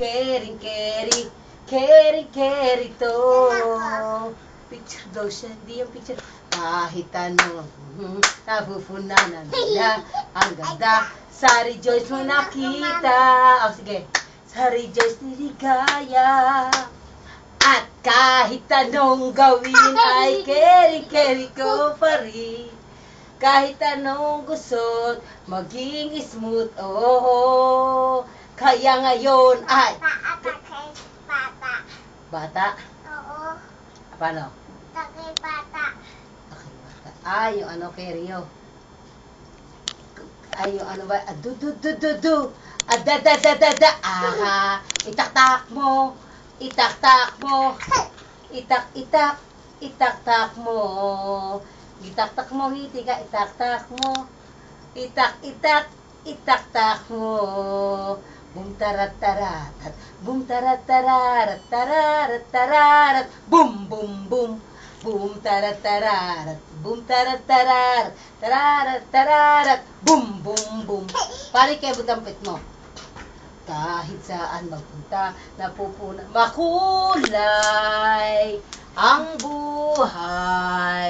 Kering, keri to. Picture daw siya, hindi yung picture. Kahit ano, napupunanan nila. Ang ganda, sa rejoice mo nakita. O sige, sa rejoice niligaya. At kahit anong gawin ay keri ko pa rin. Kahit anong gusto, maging smooth, oh. Kaya ngayon ay... Bata. Bata? Oo. Paano? Takay bata. Okay, bata. Ah, yung ano kay Rio. Ay, yung ano ba? Du. Da. Aha. Itaktak mo. Itaktak mo. Itaktak mo. Itaktak mo, hiti ka. Itaktak mo. Itaktak mo. Bum tarat taratat. Bum tarat tararat. Tararat tararat. Bum bum bum. Bum tarat tararat. Bum tarat tararat. Tararat tararat. Bum bum bum. Pare kayo butampit mo. Kahit saan magpunta, napupuna. Makulay ang buhay.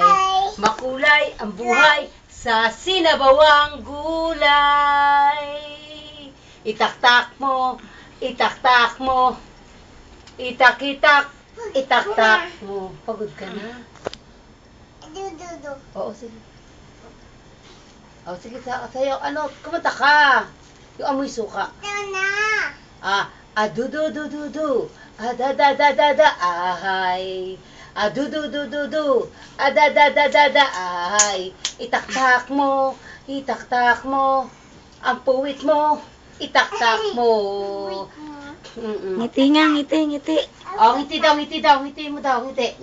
Makulay ang buhay sa sinabawang gulay. Itaktak mo, itaktak mo, itak-itak, itaktak mo. Pagod ka na? Du. Oo, sige. Oo, sige, sa'yo, ano, kumanta ka. Yung amoy suka. Ito na. Du. Da. Ahay. Du. Da. Ahay. Itaktak mo, ang puwit mo, itaktak mo. Ngiti nga, ngiti. Oh, ngiti daw, ngiti mo daw, ngiti.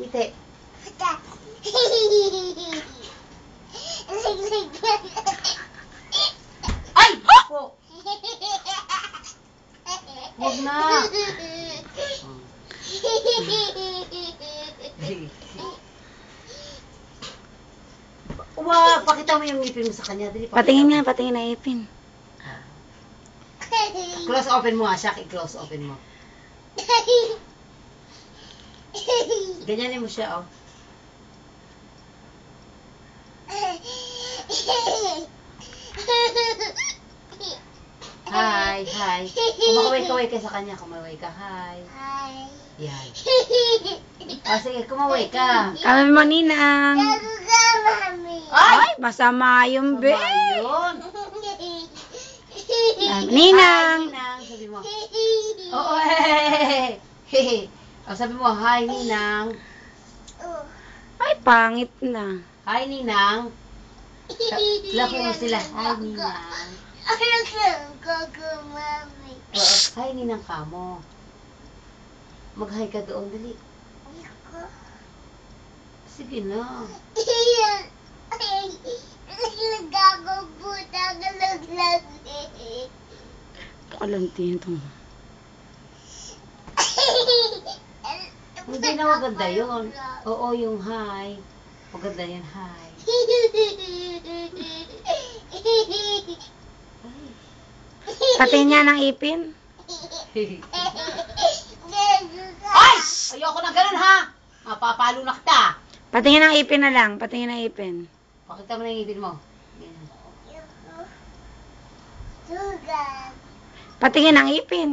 Ay! Po! Huwag na. Pakita mo yung ngipin mo sa kanya. Dali, Patingin na ipin. Close open mo, Shaq. I-close open mo. Ganyanin mo siya, oh. Hi. Kumakaway ka sa kanya. Kumaway ka. Hi. Yan. Sige, kumaway ka. Kami mo, Ninang. Mami. Ay, masama yung be. Yun. Ninang. Ninang, sabi mo. Oo, hehehe. O, sabi mo, hi, Ninang. Ay, pangit na. Hi, Ninang. Laki mo sila. Hi, Ninang. Mami. Oo, hi, Ninang ka mo. Mag-hi ka doon, dali. Sige na. Kalantin ito. Hindi na maganda yun. Oo, yung hi. Maganda yan, hi. Patingin niya ng ipin. Ay! Ayoko na ganun, ha? Mapapalo na kita. Patingin ng ipin na lang. Patingin ng ipin. Pakita mo na yung ngipin mo. Sugar. Patingin ng ipin.